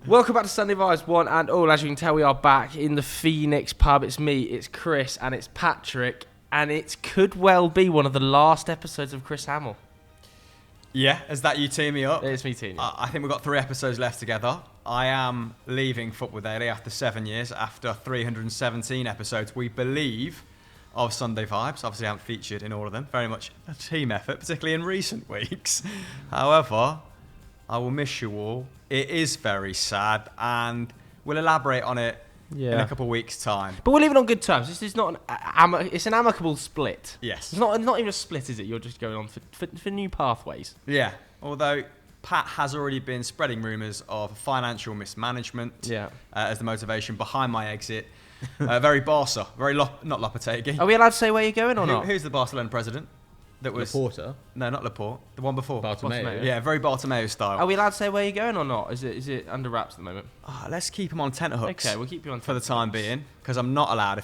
Welcome back to Sunday Vibes, one and all. As you can tell, we are back in the Phoenix pub. It's me, it's Chris, and it's Patrick. And it could well be one of the last episodes of Chris Hamill. Yeah, is that you teaming me up? It's me teaming up. I think we've got 3 episodes left together. I am leaving Football Daily after 7 years, after 317 episodes, we believe, of Sunday Vibes. Obviously, I haven't featured in all of them. Very much a team effort, particularly in recent weeks. However, I will miss you all. It is very sad, and we'll elaborate on it in a couple of weeks' time. But we're leaving on good terms. This is not it's an amicable split. Yes. It's not even a split, is it? You're just going on for new pathways. Yeah. Although Pat has already been spreading rumours of financial mismanagement as the motivation behind my exit. Very Barca. Very not Lopetegui. Are we allowed to say where you're going or not? Who's the Barcelona president? That was Laporta? No, not Laporte. The one before. Bartomeu. Yeah, very Bartomeu style. Are we allowed to say where you're going or not? Is it under wraps at the moment? Let's keep him on tenterhooks. Okay, we'll keep you on for the time being, because I'm not allowed.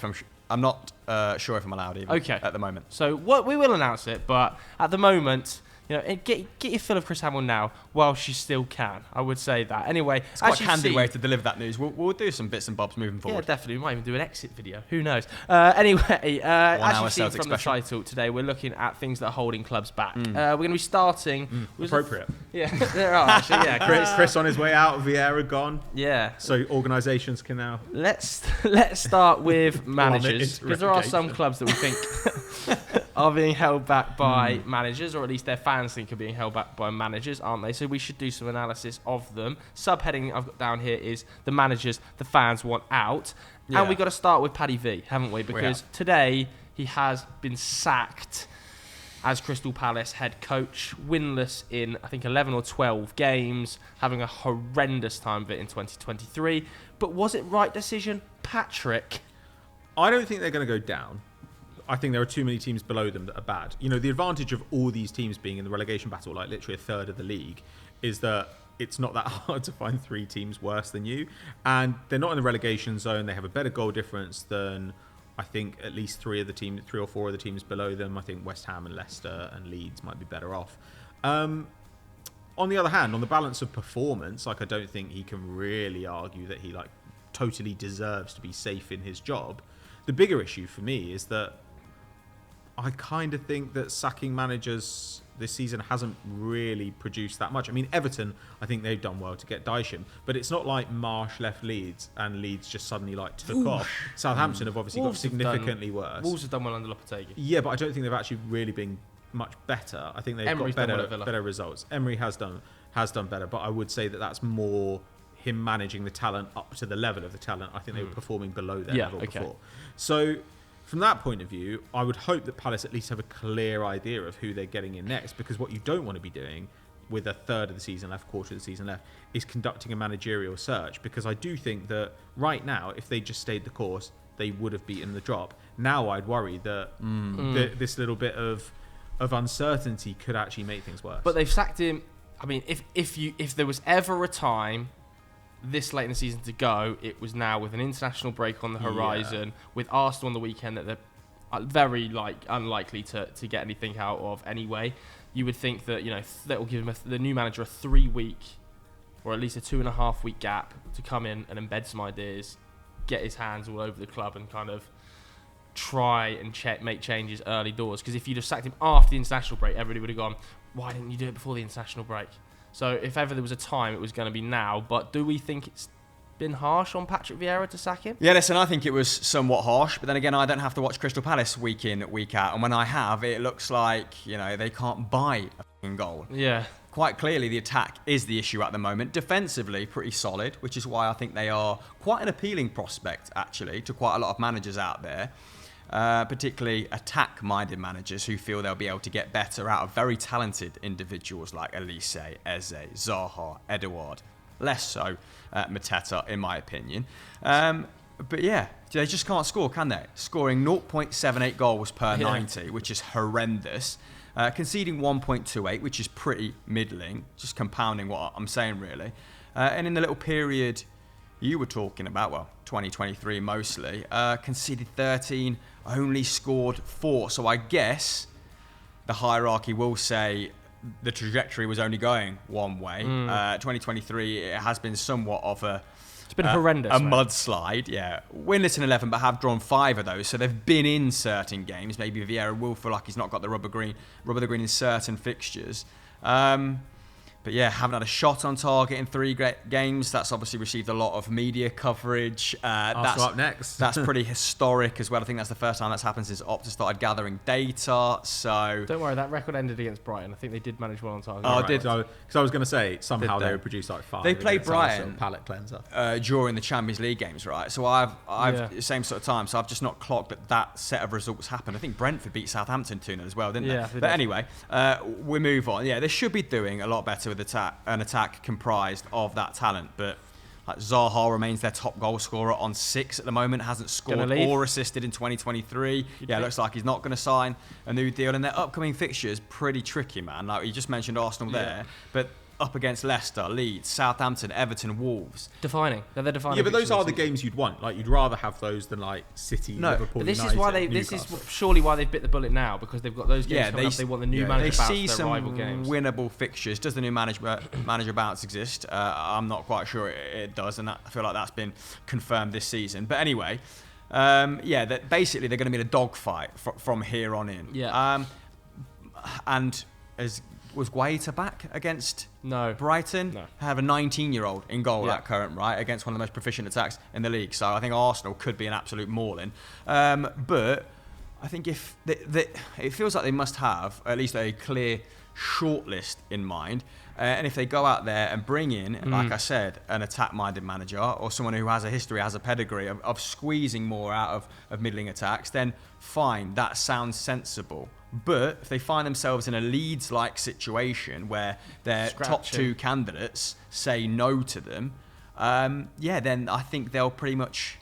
I'm not sure if I'm allowed even. Okay. At the moment. So we will announce it, but at the moment, get your fill of Chris Hamill now while she still can. I would say that. Anyway, it's quite a handy way to deliver that news. We'll do some bits and bobs moving forward. Yeah, definitely. We might even do an exit video. Who knows? Anyway, as you've seen from the title today, we're looking at things that are holding clubs back. We're going to be starting. Appropriate. Yeah, there are actually. Yeah, Chris on his way out. Vieira gone. Yeah. So organisations can now. Let's start with managers, because there are some clubs that we think are being held back by managers, or at least their fans think are being held back by managers, aren't they? So we should do some analysis of them. Subheading I've got down here is the managers the fans want out. Yeah. And we've got to start with Paddy V, haven't we? Because today he has been sacked as Crystal Palace head coach, winless in, I think, 11 or 12 games, having a horrendous time of it in 2023. But was it right decision, Patrick? I don't think they're going to go down. I think there are too many teams below them that are bad. The advantage of all these teams being in the relegation battle, like literally a third of the league, is that it's not that hard to find 3 teams worse than you. And they're not in the relegation zone. They have a better goal difference than, I think, at least 3 or 4 of the teams below them. I think West Ham and Leicester and Leeds might be better off. On the other hand, on the balance of performance, I don't think he can really argue that he totally deserves to be safe in his job. The bigger issue for me is that I kind of think that sacking managers this season hasn't really produced that much. I mean, Everton, I think they've done well to get Dysham, but it's not like Marsh left Leeds and Leeds just suddenly took off. Southampton have obviously got significantly worse. Wolves have done well under Lopetegui. Yeah, but I don't think they've actually really been much better. I think they've Emery's got better results. Emery has done better, but I would say that that's more him managing the talent up to the level of the talent. I think they were performing below their level before. So from that point of view, I would hope that Palace at least have a clear idea of who they're getting in next, because what you don't want to be doing with a third of the season left, quarter of the season left, is conducting a managerial search, because I do think that right now, if they just stayed the course, they would have beaten the drop. Now I'd worry that this little bit of uncertainty could actually make things worse. But they've sacked him. I mean, if there was ever a time this late in the season to go, it was now, with an international break on the horizon, with Arsenal on the weekend that they're very unlikely to get anything out of anyway. You would think that that will give him the new manager a 3-week or at least a 2.5-week gap to come in and embed some ideas, get his hands all over the club, and kind of try and make changes early doors. Because if you'd have sacked him after the international break, everybody would have gone, why didn't you do it before the international break? So if ever there was a time, it was going to be now. But do we think it's been harsh on Patrick Vieira to sack him? Yeah, listen, I think it was somewhat harsh. But then again, I don't have to watch Crystal Palace week in, week out. And when I have, it looks like, they can't buy a goal. Yeah. Quite clearly, the attack is the issue at the moment. Defensively, pretty solid, which is why I think they are quite an appealing prospect, actually, to quite a lot of managers out there. Particularly attack-minded managers who feel they'll be able to get better out of very talented individuals like Elise, Eze, Zaha, Edouard. Less so Mateta, in my opinion. But yeah, they just can't score, can they? Scoring 0.78 goals per 90, which is horrendous. Conceding 1.28, which is pretty middling, just compounding what I'm saying, really. And in the little period you were talking about, 2023 mostly, conceded 13, only scored 4. So I guess the hierarchy will say the trajectory was only going one way. 2023, it has been somewhat of it's been horrendous. A mudslide, yeah. Winless in 11, but have drawn 5 of those. So they've been in certain games. Maybe Vieira will feel like he's not got the rubber green in certain fixtures. But yeah, haven't had a shot on target in 3 games. That's obviously received a lot of media coverage. That's up next. That's pretty historic as well. I think that's the first time that's happened since Opta started gathering data. So don't worry, that record ended against Brighton. I think they did manage well on target. Oh, right. did because I was going to say somehow they would produce like 5. They played Brighton, palate cleanser during the Champions League games, right? So I've same sort of time. So I've just not clocked that set of results happened. I think Brentford beat Southampton 2-0 as well, didn't they? Yeah, but anyway, we move on. Yeah, they should be doing a lot better with an attack comprised of that talent, but like Zaha remains their top goal scorer on 6 at the moment, hasn't scored or assisted in 2023. Looks like he's not going to sign a new deal, and their upcoming fixtures pretty tricky, man. Like you just mentioned Arsenal there, but up against Leicester, Leeds, Southampton, Everton, Wolves. Defining. They're defining. Yeah, but those are the games you'd want. Like you'd rather have those than like City, Liverpool, but this United, is why they. Newcastle. This is surely why they've bit the bullet now, because they've got those games coming up. They want the new manager bounce see their some rival games. Winnable fixtures. Does the new manager bounce exist? I'm not quite sure it does, and I feel like that's been confirmed this season. But anyway, that basically they're going to be in a dogfight from here on in. Yeah. And was Guaita back against Brighton? No. Have a 19-year-old in goal at current, right, against one of the most proficient attacks in the league. So I think Arsenal could be an absolute mauling. But I think if it feels like they must have at least a clear shortlist in mind. And if they go out there and bring in, like I said, an attack-minded manager or someone who has a history, has a pedigree of squeezing more out of middling attacks, then fine, that sounds sensible. But if they find themselves in a Leeds-like situation where their top 2 candidates say no to them, then I think it will pretty much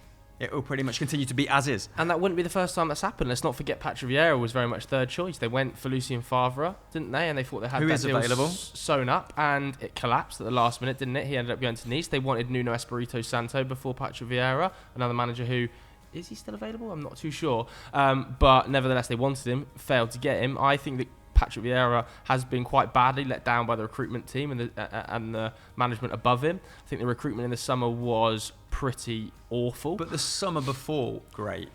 continue to be as is. And that wouldn't be the first time that's happened. Let's not forget Patrick Vieira was very much third choice. They went for Lucien Favre, didn't they? And they thought they had that deal available. Sewn up, and it collapsed at the last minute, didn't it? He ended up going to Nice. They wanted Nuno Espirito Santo before Patrick Vieira, another manager who... Is he still available? I'm not too sure. But nevertheless, they wanted him, failed to get him. I think that Patrick Vieira has been quite badly let down by the recruitment team and the management above him. I think the recruitment in the summer was pretty awful. But the summer before,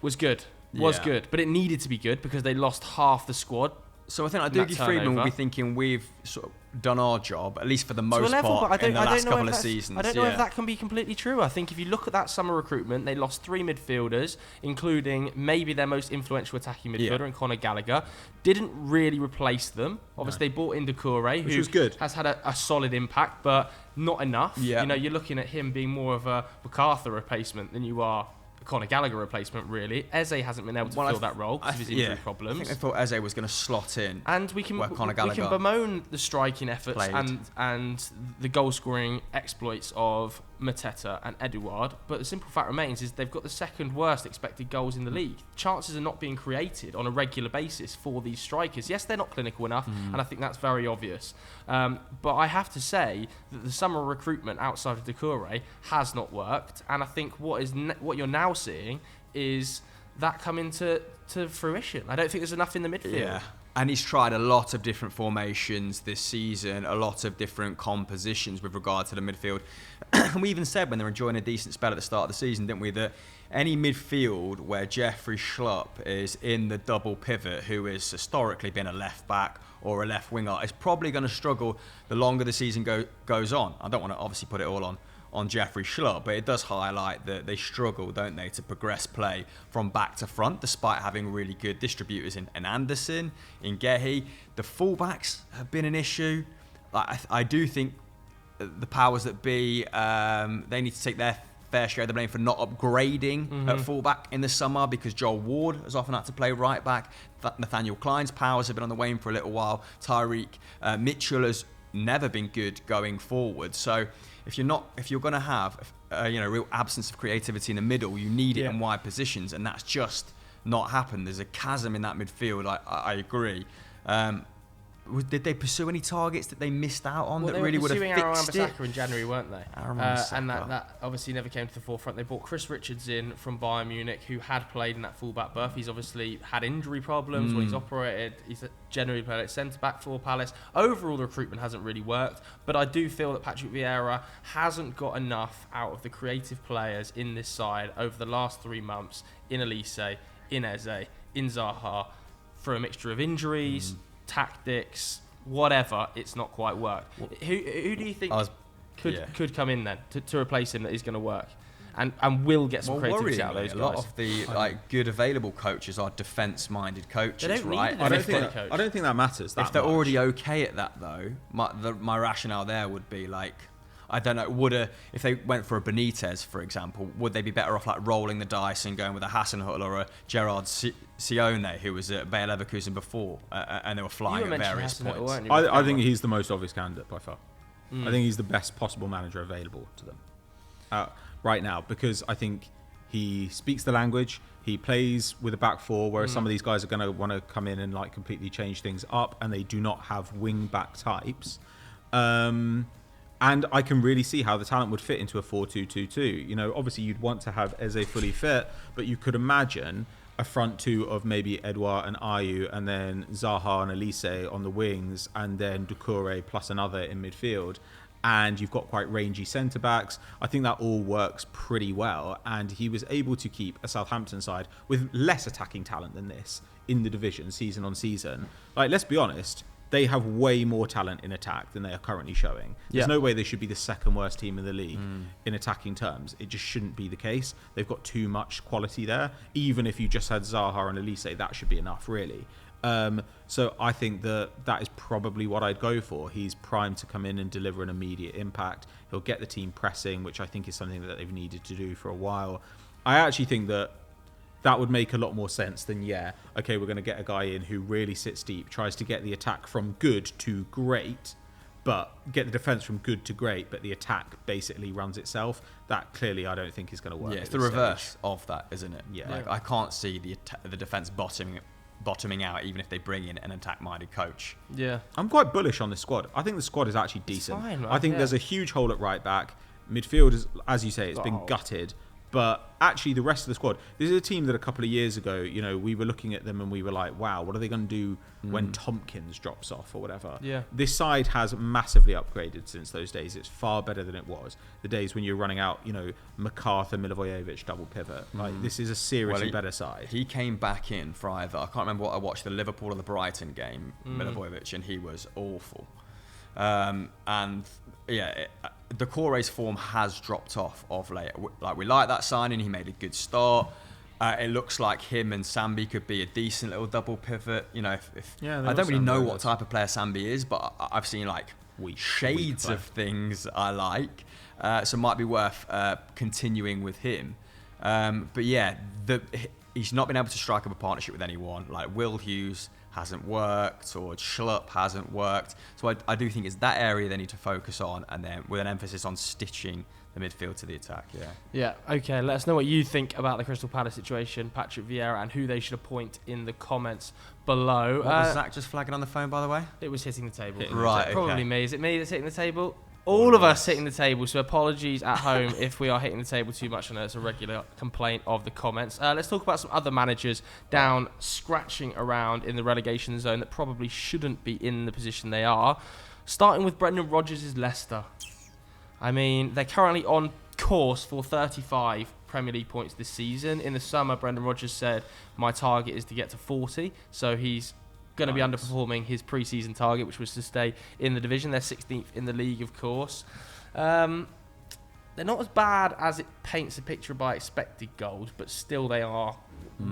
was good. Was good. But it needed to be good because they lost half the squad. So I think like Dougie Freedman will be thinking we've sort of done our job, at least for the most part, in the last couple of seasons. I don't know if that can be completely true. I think if you look at that summer recruitment, they lost 3 midfielders, including maybe their most influential attacking midfielder in Conor Gallagher. Didn't really replace them. Obviously, they bought in Doucouré, who was good. Has had a solid impact, but not enough. Yeah. You're looking at him being more of a MacArthur replacement than you are Conor Gallagher replacement, really. Eze hasn't been able to fill that role because of his injury problems. I think they thought Eze was going to slot in. And we can bemoan the striking efforts and the goal-scoring exploits of Mateta and Eduard, but the simple fact remains is they've got the second worst expected goals in the league. Chances are not being created on a regular basis for these strikers. Yes, they're not clinical enough, and I think that's very obvious. But I have to say that the summer recruitment outside of Doucouré has not worked, and I think what you're now seeing is that coming to fruition. I don't think there's enough in the midfield. Yeah. And he's tried a lot of different formations this season, a lot of different compositions with regard to the midfield. And we even said when they were enjoying a decent spell at the start of the season, didn't we, that any midfield where Jeffrey Schlupp is in the double pivot, who has historically been a left back or a left winger, is probably going to struggle the longer the season goes on. I don't want to obviously put it all on Jeffrey Schlupp, but it does highlight that they struggle, don't they, to progress play from back to front, despite having really good distributors in Anderson, in Gehi. The fullbacks have been an issue. I do think the powers that be, they need to take their fair share of the blame for not upgrading at fullback in the summer, because Joel Ward has often had to play right back. Nathaniel Klein's powers have been on the wane for a little while. Tyreek Mitchell has never been good going forward. So if you're going to have real absence of creativity in the middle, you need it in wide positions, and that's just not happened. There's a chasm in that midfield. I agree. did they pursue any targets that they missed out on that really would have fixed it? They were pursuing Aaron it? Wan-Bissaka in January, weren't they? Aaron Wan-Bissaka. And that obviously never came to the forefront. They brought Chris Richards in from Bayern Munich, who had played in that fullback berth. He's obviously had injury problems when he's operated. He's generally played at centre-back for Palace. Overall, the recruitment hasn't really worked, but I do feel that Patrick Vieira hasn't got enough out of the creative players in this side over the last 3 months in Elise, in Eze, in Zaha, for a mixture of injuries, tactics, whatever. It's not quite worked. Who do you think could come in then to replace him that is going to work and will get some creativity out of those guys? A lot of the good available coaches are defence-minded coaches, They don't need right? a I don't think that matters. If they're already okay at that, though, my rationale there would be like, I don't know, if they went for a Benitez, for example, would they be better off like rolling the dice and going with a Hasenhüttl or a Gerard Sione, who was at Bayer Leverkusen before, and they were flying at various points? I think he's the most obvious candidate by far. I think he's the best possible manager available to them right now, because I think he speaks the language. He plays with a back four, whereas some of these guys are going to want to come in and like completely change things up, and they do not have wing back types. And I can really see how the talent would fit into a 4-2-2-2. You know, obviously you'd want to have Eze fully fit, but you could imagine a front two of maybe Edouard and Ayew, and then Zaha and Elise on the wings, and then Doucouré plus another in midfield. And you've got quite rangy centre-backs. I think that all works pretty well. And he was able to keep a Southampton side with less attacking talent than this in the division, season on season. Like, let's be honest, they have way more talent in attack than they are currently showing. There's no way they should be the second worst team in the league in attacking terms. It just shouldn't be the case. They've got too much quality there. Even if you just had Zaha and Elise, that should be enough, really. So I think that is probably what I'd go for. He's primed to come in and deliver an immediate impact. He'll get the team pressing, which I think is something that they've needed to do for a while. I actually think that would make a lot more sense than, we're going to get a guy in who really sits deep, tries to get the attack from good to great, but get the defence from good to great, but the attack basically runs itself. That clearly I don't think is going to work. Yeah, it's the reverse of that, isn't it? Yeah. Like, I can't see the defence bottoming out, even if they bring in an attack-minded coach. Yeah. I'm quite bullish on the squad. I think the squad is actually decent. Fine, right? I think there's a huge hole at right back. Midfield, is, as you say, it's been gutted. But actually, the rest of the squad, this is a team that a couple of years ago, we were looking at them and we were like, wow, what are they going to do when Tompkins drops off or whatever? Yeah. This side has massively upgraded since those days. It's far better than it was. The days when you're running out, MacArthur, Milivojevic, double pivot. Like, this is a seriously better side. He came back in for either, I can't remember what I watched, the Liverpool or the Brighton game, Milivojevic, and he was awful. Doucouré's form has dropped off of late. Like, we like that signing. He made a good start. It looks like him and Sambi could be a decent little double pivot. I don't really know what type of player Sambi is, but I've seen like shades of things I like. So it might be worth continuing with him. But yeah, he's not been able to strike up a partnership with anyone. Like, Will Hughes hasn't worked, or Schlupp hasn't worked. So I do think it's that area they need to focus on, and then with an emphasis on stitching the midfield to the attack. Yeah. Okay. Let us know what you think about the Crystal Palace situation, Patrick Vieira, and who they should appoint in the comments below. What was Zach just flagging on the phone, by the way? It was hitting the table. Right. Probably me. Is it me that's hitting the table? All of us hitting the table, so apologies at home if we are hitting the table too much. I know it's a regular complaint of the comments. Let's talk about some other managers down scratching around in the relegation zone that probably shouldn't be in the position they are. Starting with Brendan Rodgers' Leicester. I mean, they're currently on course for 35 Premier League points this season. In the summer, Brendan Rodgers said, my target is to get to 40, so he's going to be underperforming his pre-season target, which was to stay in the division. They're 16th in the league, of course. They're not as bad as it paints a picture by expected goals, but still they are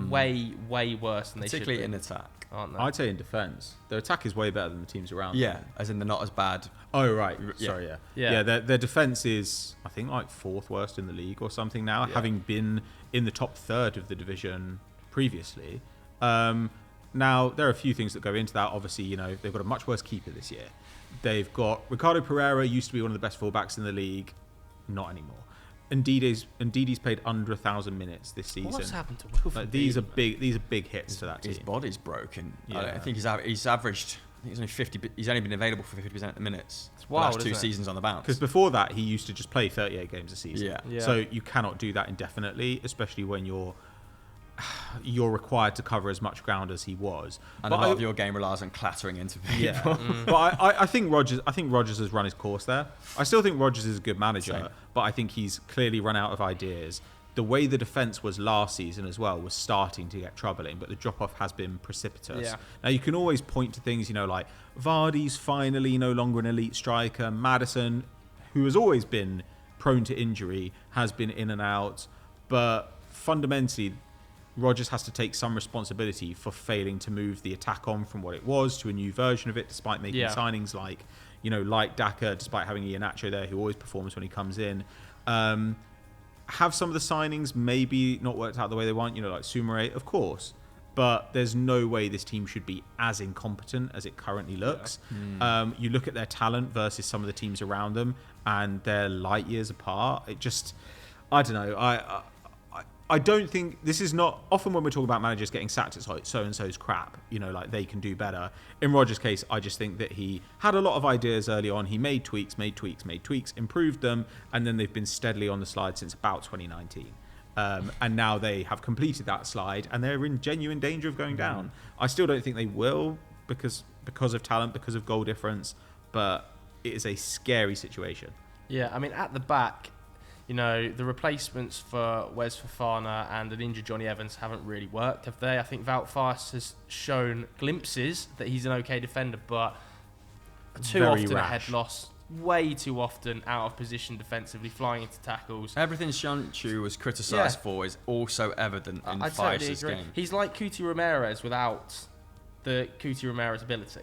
way, way worse than they should be. Particularly in attack, aren't they? I'd say in defence. Their attack is way better than the teams around them. As in they're not as bad. Oh, right. Sorry, yeah. Their defence is, I think, like 4th worst in the league or something now, having been in the top third of the division previously. Now, there are a few things that go into that. Obviously, they've got a much worse keeper this year. They've got Ricardo Pereira, used to be one of the best fullbacks in the league. Not anymore. Ndidi's played under 1,000 minutes this season. What's happened to Wilfred? These are big hits to that team. His body's broken. Yeah. I think he's averaged He's only been available for 50% of the minutes. It's wild, the last 2 isn't it? seasons on the bounce. Because before that, he used to just play 38 games a season. Yeah. So you cannot do that indefinitely, especially when you're required to cover as much ground as he was. And a lot of your game relies on clattering into people. Yeah. But I think Rodgers has run his course there. I still think Rodgers is a good manager, Same. but I think he's clearly run out of ideas. The way the defence was last season as well was starting to get troubling, but the drop-off has been precipitous. Yeah. Now, you can always point to things, like Vardy's finally no longer an elite striker. Maddison, who has always been prone to injury, has been in and out. But fundamentally, Rodgers has to take some responsibility for failing to move the attack on from what it was to a new version of it, despite making signings like Daka, despite having Iheanacho there, who always performs when he comes in. Have some of the signings maybe not worked out the way they want, like Sumare, of course. But there's no way this team should be as incompetent as it currently looks. You look at their talent versus some of the teams around them, and they're light years apart. It just, I don't know. I don't think this is not often when we're talking about managers getting sacked. It's like so and so's crap, like they can do better. In Rodgers' case, I just think that he had a lot of ideas early on. He made tweaks, improved them, and then they've been steadily on the slide since about 2019. And now they have completed that slide, and they're in genuine danger of going down. I still don't think they will because of talent, because of goal difference, but it is a scary situation. Yeah, I mean, at the back, the replacements for Wes Fofana and an injured Johnny Evans haven't really worked, have they? I think Wout Faes has shown glimpses that he's an okay defender, but too Very often rash. a head loss, way too often out of position defensively, flying into tackles. Everything Sancho was criticised for is also evident in I totally Faes' agree. game. He's like Cuti Ramirez without the Cuti Ramirez ability.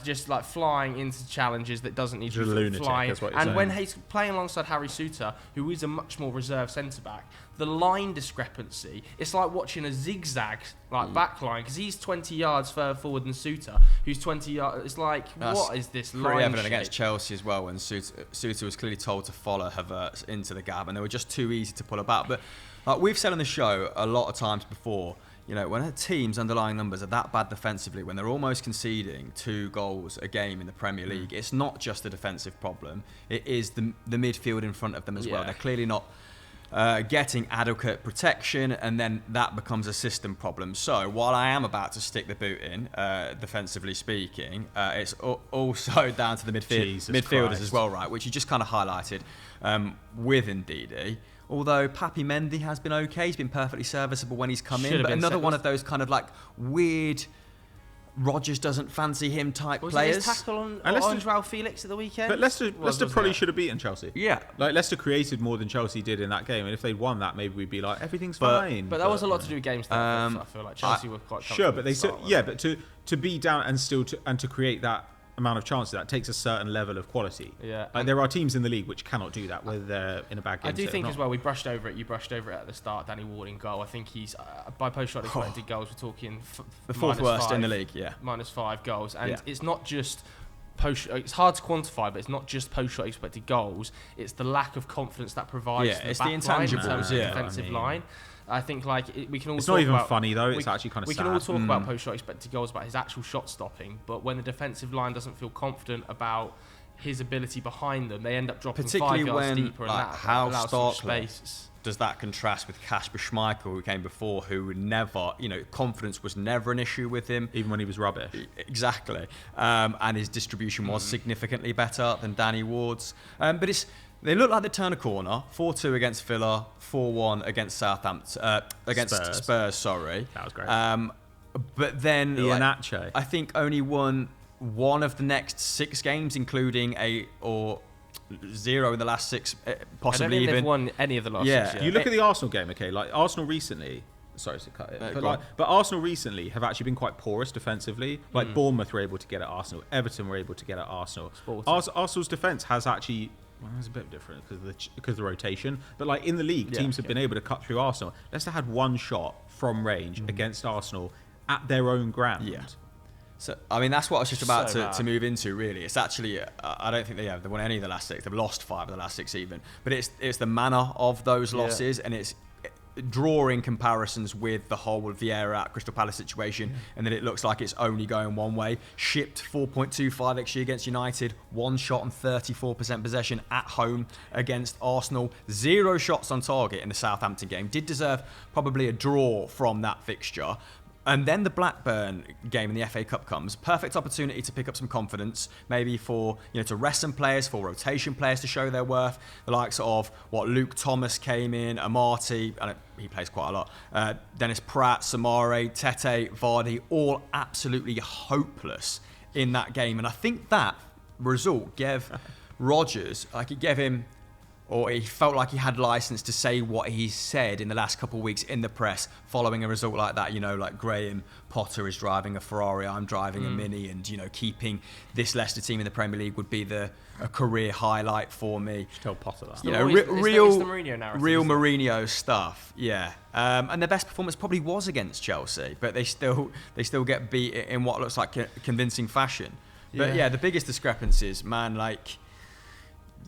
Just flying into challenges that doesn't need He's a to lunatic, fly. that's what you're And saying. when he's playing alongside Harry Souttar, who is a much more reserved centre back, the line discrepancy, it's like watching a zigzag back line, because he's 20 yards further forward than Souttar, who's 20 yards. It's like, what is this line? Pretty evident shape? against Chelsea as well, when Souttar was clearly told to follow Havertz into the gap, and they were just too easy to pull about. But we've said on the show a lot of times before, when a team's underlying numbers are that bad defensively, when they're almost conceding 2 goals a game in the Premier League, it's not just a defensive problem. It is the midfield in front of them as well. They're clearly not getting adequate protection, and then that becomes a system problem. So while I am about to stick the boot in, defensively speaking, it's also down to the midfielders as well, right? Which you just kind of highlighted with Ndidi. Although Papi Mendy has been okay, he's been perfectly serviceable when he's come in. But another one of those kind of weird Rodgers doesn't fancy him type players. His tackle on Joao Felix at the weekend? But Leicester probably should have beaten Chelsea. Yeah. Leicester created more than Chelsea did in that game, and if they'd won that, maybe we'd be like, everything's fine. But that was a lot to do with game stats. I feel like Chelsea were quite comfortable. Sure, but but to be down and still to create that amount of chances, that takes a certain level of quality. Yeah. There are teams in the league which cannot do that, whether they're in a bad game. I do think as well, we brushed over it. You brushed over it at the start. Danny Ward in goal. I think he's by post-shot expected goals. We're talking the fourth worst in the league. -5 goals, and it's not just post. It's hard to quantify, but it's not just post-shot expected goals. It's the lack of confidence that provides it's the the back line in intangibles, terms of yeah. defensive line. I think we can all. It's talk not even about, funny though. It's actually kind of we sad. can all talk about post-shot expected goals, about his actual shot stopping, but when the defensive line doesn't feel confident about his ability behind them, they end up dropping Particularly 5 yards when, deeper, and that how allows some starkly space. does that contrast with Kasper Schmeichel, who came before, who would never, confidence was never an issue with him. Even when he was rubbish. Exactly. And his distribution was significantly better than Danny Ward's. But they look like they turned a corner. 4-2 against Villa, 4-1 against Southampton, against Spurs. Sorry. That was great. But then Iheanacho. I think only won one of the next 6 games, including 0 in the last 6, possibly I don't think even. they've won any of the last 6 yet. You look at the Arsenal game, okay? Arsenal recently. Sorry to cut it, but Arsenal recently have actually been quite porous defensively. Bournemouth were able to get at Arsenal, Everton were able to get at Arsenal. Arsenal's defence has actually. Well, it's a bit different because of the rotation. But in the league, teams have been able to cut through Arsenal. Leicester had 1 shot from range against Arsenal at their own ground. Yeah. So, I mean, that's what I was just about So to move into, really. It's actually, I don't think they've won any of the last 6. They've lost 5 of the last 6 even. But it's the manner of those losses, and it's drawing comparisons with the whole Vieira at Crystal Palace situation, and that it looks like it's only going one way. Shipped 4.25 XG against United, 1 shot on 34% possession at home against Arsenal, 0 shots on target in the Southampton game. Did deserve probably a draw from that fixture. And then the Blackburn game in the FA Cup comes. Perfect opportunity to pick up some confidence, maybe for, to rest some players, for rotation players to show their worth. The likes of Luke Thomas came in, Amati, and he plays quite a lot. Dennis Pratt, Samare, Tete, Vardy, all absolutely hopeless in that game. And I think that result gave Rodgers, it gave him, or he felt like he had license to say what he said in the last couple of weeks in the press following a result like that. Like Graham Potter is driving a Ferrari, I'm driving a Mini, and keeping this Leicester team in the Premier League would be a career highlight for me. Just tell Potter that. Real Mourinho stuff. Yeah, and their best performance probably was against Chelsea, but they still get beat in what looks like convincing fashion. But yeah, the biggest discrepancies, man,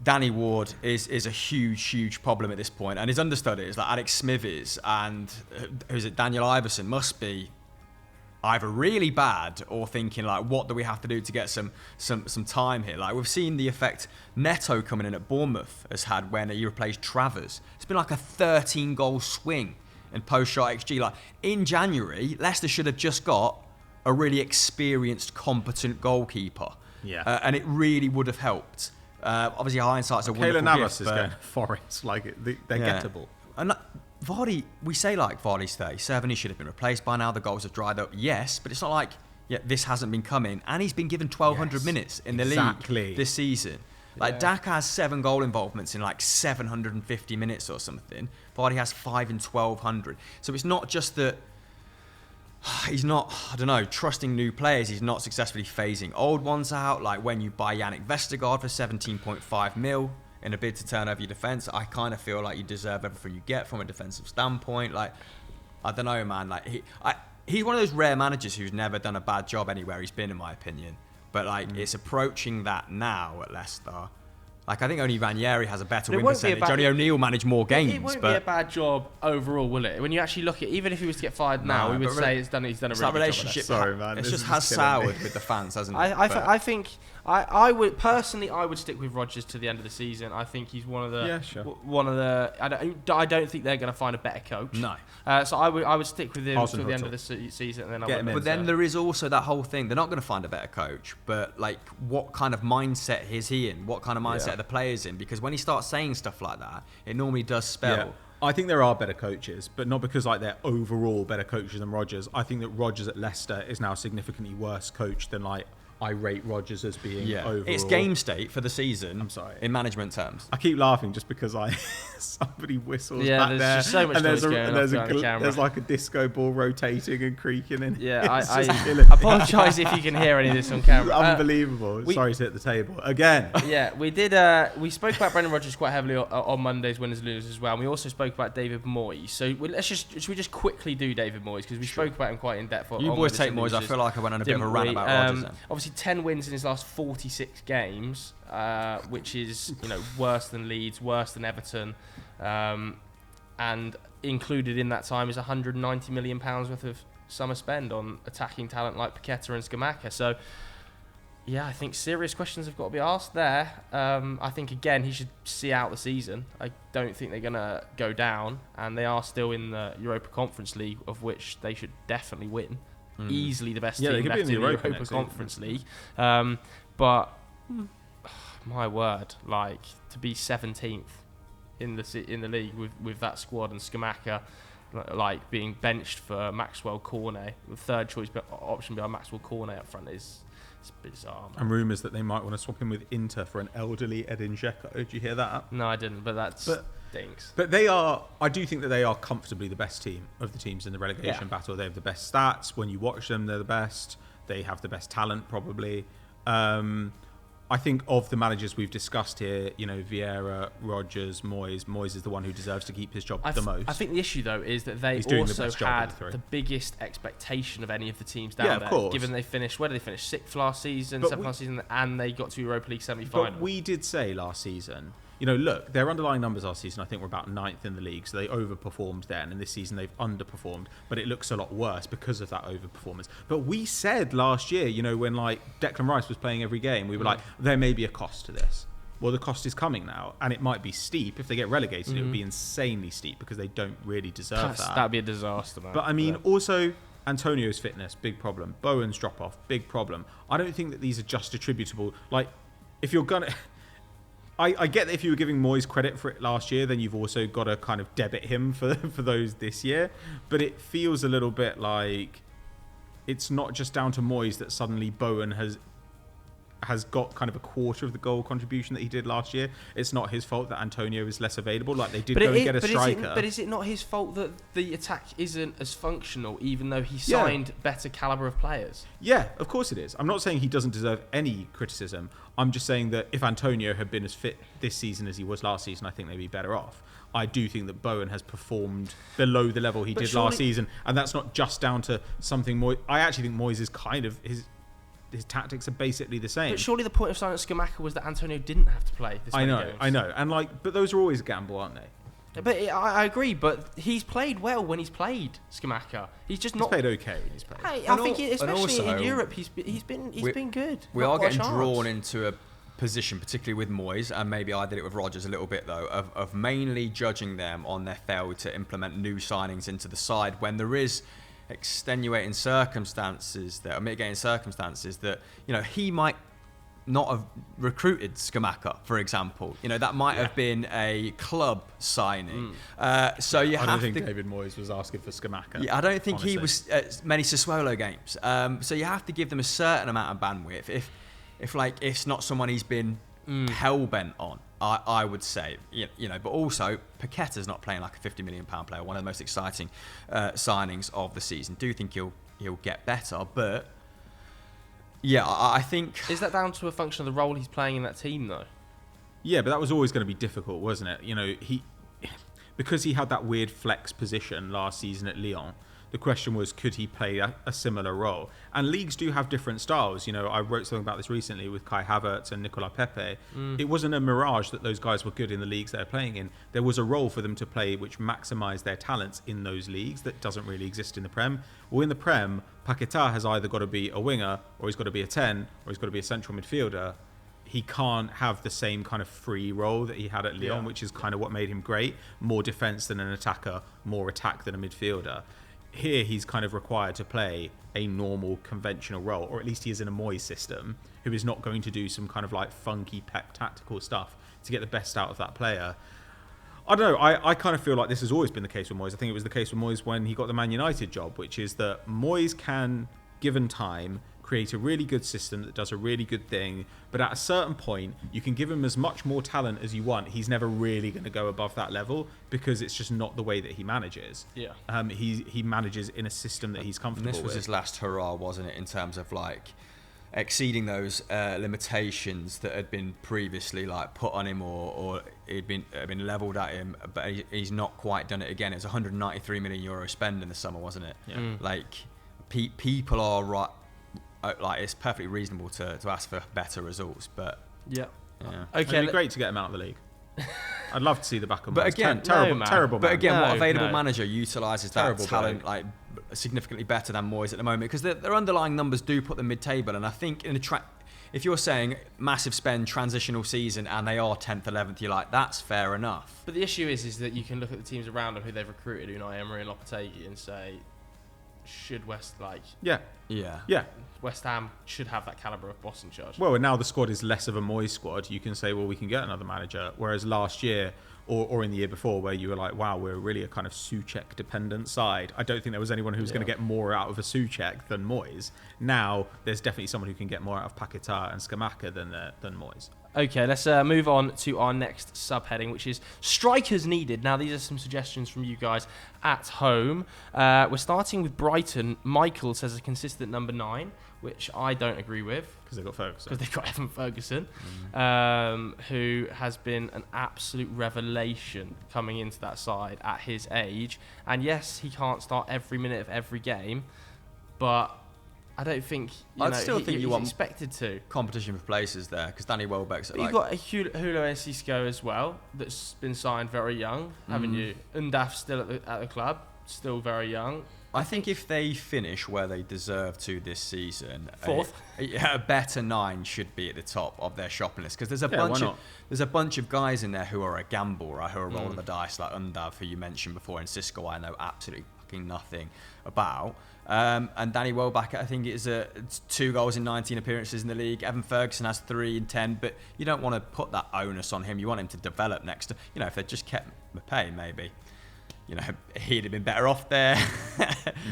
Danny Ward is a huge problem at this point, and his understudies like Alex Smithies and Daniel Iverson must be either really bad or thinking what do we have to do to get some time here. We've seen the effect Neto coming in at Bournemouth has had when he replaced Travers. It's been a 13-goal swing in post-shot XG. In January, Leicester should have just got a really experienced, competent goalkeeper, and it really would have helped. Obviously, hindsight's a wonderful gift. Keylor Navas is going forwards. They're gettable. And Vardy, we say Vardy's 37, he should have been replaced by now. The goals have dried up, yes, but it's not this hasn't been coming. And he's been given 1,200 minutes in the league this season. Dak has 7 goal involvements in 750 minutes or something. Vardy has 5 in 1,200. So it's not just that he's not, trusting new players. He's not successfully phasing old ones out. When you buy Yannick Vestergaard for 17.5 mil in a bid to turn over your defence, I kind of feel like you deserve everything you get from a defensive standpoint. I don't know, man. He's one of those rare managers who's never done a bad job anywhere he's been, in my opinion. But it's approaching that now at Leicester. I think only Ranieri has a better win percentage. Johnny O'Neill managed more games. It won't be a bad job overall, will it? When you actually look at, even if he was to get fired now, we would say he's done a really good job. Relationship, sorry, man. It just has soured with the fans, hasn't it? I think I would personally, I would stick with Rodgers to the end of the season. I think he's one of the I don't think they're going to find a better coach. No. So I would stick with him to the end of the season, and then But then there is also that whole thing. They're not going to find a better coach, but what kind of mindset is he in? What kind of mindset are the players in? Because when he starts saying stuff like that, it normally does spell. Yeah. I think there are better coaches, but not because they're overall better coaches than Rodgers. I think that Rodgers at Leicester is now a significantly worse coach than I rate Rodgers as being overall. It's game state for the season. I'm sorry. In management terms. I keep laughing just because somebody whistles back there's there. Just so much noise going on the camera. There's a disco ball rotating and creaking in. Yeah, I apologise if you can hear any of this on camera. Unbelievable. Sorry to hit the table again. Yeah, we did. We spoke about Brendan Rodgers quite heavily on Monday's Winners and Losers as well. And we also spoke about David Moyes. So should we just quickly do David Moyes, because we spoke about him quite in depth. You boys take Moyes. I feel like I went on a bit of a rant about Rodgers. Obviously, 10 wins in his last 46 games, which is worse than Leeds, worse than Everton, and included in that time is £190 million worth of summer spend on attacking talent like Paqueta and Scamacca. So yeah, I think serious questions have got to be asked there. I think again he should see out the season. I don't think they're going to go down, and they are still in the Europa Conference League, of which they should definitely win. Easily the best team left in the Europa Conference League. But my word, to be 17th in the league with that squad, and Scamacca being benched for Maxwell Cornet, the third choice option behind Maxwell Cornet up front is bizarre. Man. And rumours that they might want to swap him with Inter for an elderly Edin Dzeko. Did you hear that? No, I didn't, but stinks. But I do think that they are comfortably the best team of the teams in the relegation battle. They have the best stats. When you watch them, they're the best. They have the best talent, probably. I think of the managers we've discussed here, Vieira, Rodgers, Moyes is the one who deserves to keep his job the most. I think the issue, though, is that they also had the biggest expectation of any of the teams down there. Course. Given they finished, where did they finish? Seventh last season, and they got to Europa League semi-final. But we did say last season look, their underlying numbers last season, I think, were about 9th in the league, so they overperformed then, and this season they've underperformed, but it looks a lot worse because of that overperformance. But we said last year, when like Declan Rice was playing every game, we were like, there may be a cost to this. Well, the cost is coming now, and it might be steep. If they get relegated, it would be insanely steep because they don't really deserve that. That'd be a disaster, man. But I mean, also Antonio's fitness, big problem. Bowen's drop off, big problem. I don't think that these are just attributable. Like, if you're gonna, I get that if you were giving Moyes credit for it last year, then you've also got to kind of debit him for those this year. But it feels a little bit like it's not just down to Moyes that suddenly Bowen has got kind of a quarter of the goal contribution that he did last year. It's not his fault that Antonio is less available. Like, they did go and get a striker. But is it not his fault that the attack isn't as functional, even though he signed better caliber of players? Yeah, of course it is. I'm not saying he doesn't deserve any criticism. I'm just saying that if Antonio had been as fit this season as he was last season, I think they'd be better off. I do think that Bowen has performed below the level he did last season, and that's not just down to something Moyes. I actually think Moyes is kind of his tactics are basically the same. But surely the point of signing Scamacca was that Antonio didn't have to play this many games. I know. And but those are always a gamble, aren't they? But I agree, but he's played well when he's played Scamacca. He's played okay when he's played. I think, especially in Europe, he's been good. We are getting drawn into a position, particularly with Moyes, and maybe I did it with Rodgers a little bit though, of mainly judging them on their failure to implement new signings into the side when there is extenuating circumstances that are mitigating circumstances that he might not have recruited Scamacca, for example. That might have been a club signing. So I don't think David Moyes was asking for Scamacca. Yeah, I don't think he was at many Sassuolo games. So you have to give them a certain amount of bandwidth. If it's not someone he's been hell bent on, I would say, but also Paqueta's not playing like a £50 million player, one of the most exciting signings of the season. Do think he'll get better, but I think, is that down to a function of the role he's playing in that team though? Yeah, but that was always going to be difficult, wasn't it? Because he had that weird flex position last season at Lyon. The question was, could he play a similar role? And leagues do have different styles. I wrote something about this recently with Kai Havertz and Nicolas Pepe. It wasn't a mirage that those guys were good in the leagues they're playing in. There was a role for them to play which maximised their talents in those leagues that doesn't really exist in the Prem. Well, in the Prem, Paqueta has either got to be a winger, or he's got to be a 10, or he's got to be a central midfielder. He can't have the same kind of free role that he had at Lyon, which is kind of what made him great. More defence than an attacker, more attack than a midfielder. Here he's kind of required to play a normal conventional role, or at least he is in a Moyes system, who is not going to do some kind of like funky Pep tactical stuff to get the best out of that player. I don't know, I kind of feel like this has always been the case with Moyes. I think it was the case with Moyes when he got the Man United job, which is that Moyes can, given time, create a really good system that does a really good thing, but at a certain point you can give him as much more talent as you want. He's never really going to go above that level because it's just not the way that he manages. He manages in a system that he's comfortable with. This was his last hurrah, wasn't it, in terms of like exceeding those limitations that had been previously like put on him or had been levelled at him, but he's not quite done it again. It was €193 million spend in the summer, wasn't it? Like people are right. Like, it's perfectly reasonable to ask for better results, but okay, it'd be great to get him out of the league. I'd love to see the back of. But again, terrible. But again, what available manager utilises that talent like significantly better than Moyes at the moment? Because their underlying numbers do put them mid-table, and I think if you're saying massive spend, transitional season, and they are 10th, 11th, you're like, that's fair enough. But the issue is that you can look at the teams around them who they've recruited, Unai Emery and Lopetegui, and say, should West Ham should have that calibre of boss in charge. Well, and now the squad is less of a Moyes squad. You can say, well, we can get another manager. Whereas last year or in the year before, where you were like, wow, we're really a kind of Souček dependent side. I don't think there was anyone who was going to get more out of a Souček than Moyes. Now there's definitely someone who can get more out of Paqueta and Scamacca than Moyes. Okay, let's move on to our next subheading, which is strikers needed. Now, these are some suggestions from you guys at home. We're starting with Brighton. Michael says a consistent number 9, which I don't agree with. Because they've got Ferguson. Because they've got Evan Ferguson, who has been an absolute revelation coming into that side at his age. And yes, he can't start every minute of every game, but I don't think think you he's want expected to. competition for places there because Danny Welbeck's But you've got a Hulo Enciso as well that's been signed very young, haven't you? Undaf's still at the club, still very young. I think if they finish where they deserve to this season, Fourth. A better 9 should be at the top of their shopping list because there's a bunch of guys in there who are a gamble, right? Who are rolling the dice, like Undav, who you mentioned before, and Cisco. I know absolutely fucking nothing about. And Danny Welbeck, I think, it's 2 goals in 19 appearances in the league. Evan Ferguson has 3 in 10, but you don't want to put that onus on him. You want him to develop next to, if they just kept Mbappe, maybe, he'd have been better off there.